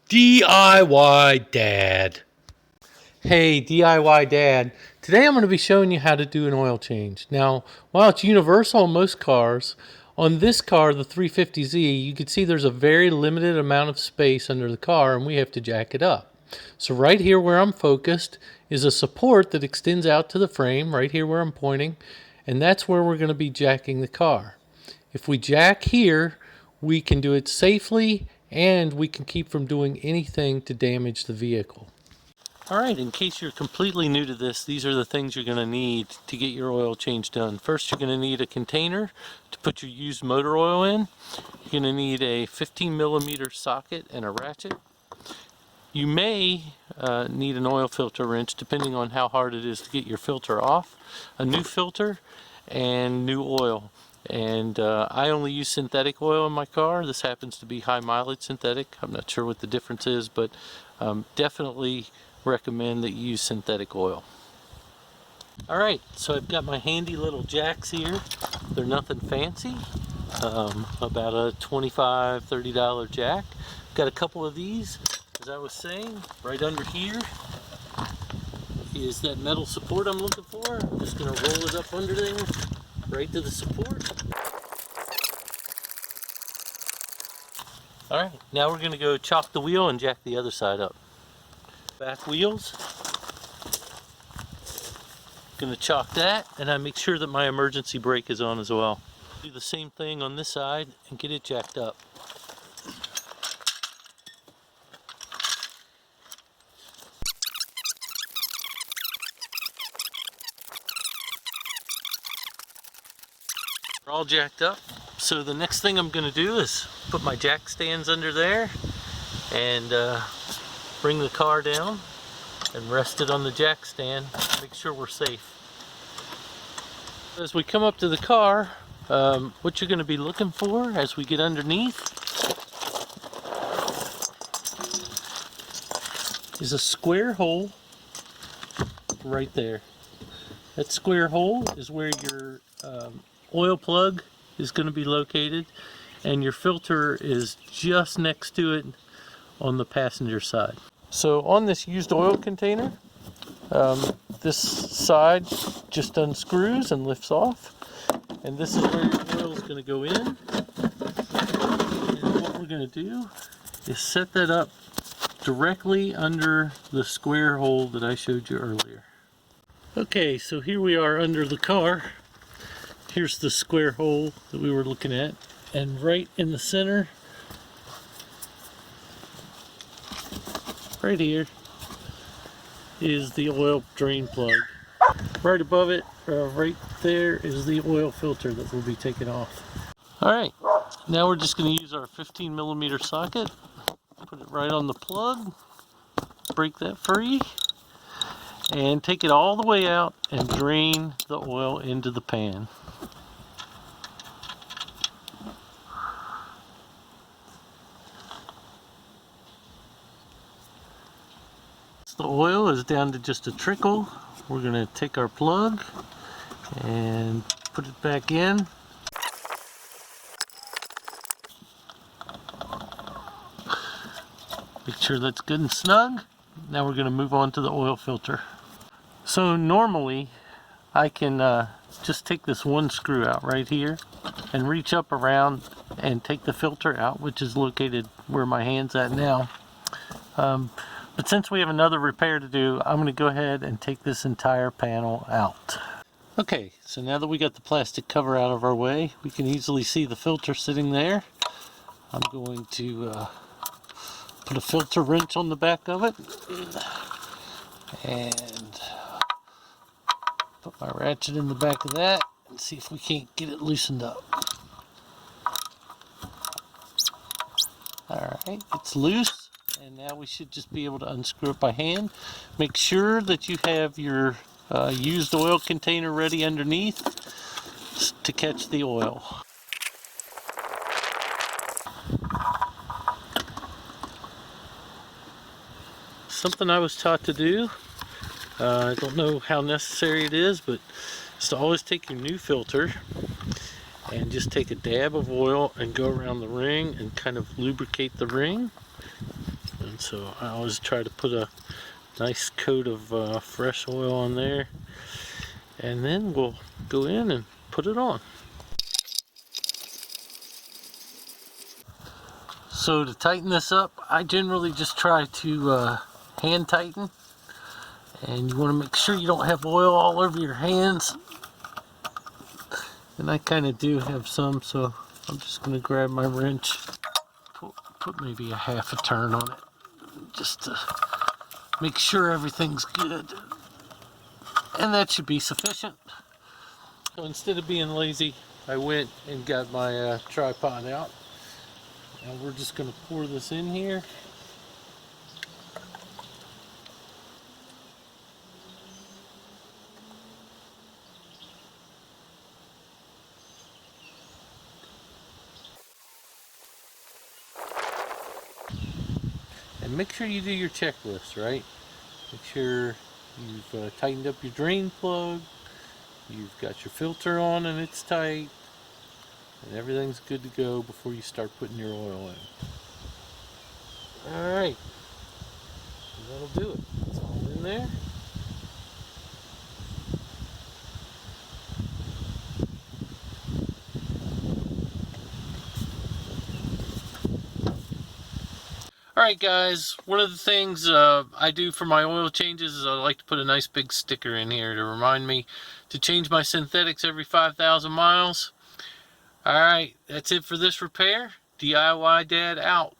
DIY Dad. Hey, DIY Dad. Today I'm going to be showing you how to do an oil change. Now, while it's universal on most cars, on this car, the 350Z, you can see there's a very limited amount of space under the car and we have to jack it up. So right here where I'm focused is a support that extends out to the frame, right here where I'm pointing, and that's where we're going to be jacking the car. If we jack here, we can do it safely and we can keep from doing anything to damage the vehicle. Alright, in case you're completely new to this, these are the things you're going to need to get your oil change done. First, you're going to need a container to put your used motor oil in. You're going to need a 15mm socket and a ratchet. You may need an oil filter wrench depending on how hard it is to get your filter off, a new filter, and new oil. And I only use synthetic oil in my car. This happens to be high mileage synthetic. I'm not sure what the difference is, but definitely recommend that you use synthetic oil. Alright, so I've got my handy little jacks here. They're nothing fancy, about a $25, $30 jack. Got a couple of these. As I was saying, right under here is that metal support I'm looking for. I'm just going to roll it up under there, right to the support. Alright, now we're going to go chock the wheel and jack the other side up. Back wheels. Going to chock that, and I make sure that my emergency brake is on as well. Do the same thing on this side and get it jacked up. They're all jacked up. So the next thing I'm going to do is put my jack stands under there and bring the car down and rest it on the jack stand. Make sure we're safe. As we come up to the car, what you're going to be looking for as we get underneath is a square hole right there. That square hole is where your oil plug is going to be located, and your filter is just next to it on the passenger side. So on this used oil container, this side just unscrews and lifts off, and this is where your oil is going to go in. And what we're going to do is set that up directly under the square hole that I showed you earlier. Okay, so here we are under the car. Here's the square hole that we were looking at, and right in the center, right here, is the oil drain plug. Right above it, right there, is the oil filter that will be taken off. Alright, now we're just going to use our 15mm socket, put it right on the plug, break that free, and take it all the way out and drain the oil into the pan. The oil is down to just a trickle. We're going to take our plug and put it back in. Make sure that's good and snug. Now we're going to move on to the oil filter. So normally I can just take this one screw out right here and reach up around and take the filter out, which is located where my hand's at now. But since we have another repair to do, I'm going to go ahead and take this entire panel out. Okay, so now that we got the plastic cover out of our way, we can easily see the filter sitting there. I'm going to put a filter wrench on the back of it and put my ratchet in the back of that and see if we can't get it loosened up. Alright, it's loose. And now we should just be able to unscrew it by hand. Make sure that you have your used oil container ready underneath to catch the oil. Something I was taught to do, I don't know how necessary it is, but is to always take your new filter and just take a dab of oil and go around the ring and kind of lubricate the ring. And so I always try to put a nice coat of fresh oil on there, and then we'll go in and put it on. So to tighten this up, I generally just try to hand tighten, and you want to make sure you don't have oil all over your hands. And I kind of do have some, so I'm just going to grab my wrench, put maybe a half a turn on it, just to make sure everything's good. And that should be sufficient. So instead of being lazy, I went and got my tripod out. And we're just going to pour this in here. And make sure you do your checklist, right? Make sure you've tightened up your drain plug, you've got your filter on and it's tight, and everything's good to go before you start putting your oil in. Alright, that'll do it. It's all in there. Alright guys, one of the things I do for my oil changes is I like to put a nice big sticker in here to remind me to change my synthetics every 5,000 miles. Alright, that's it for this repair. DIY Dad out.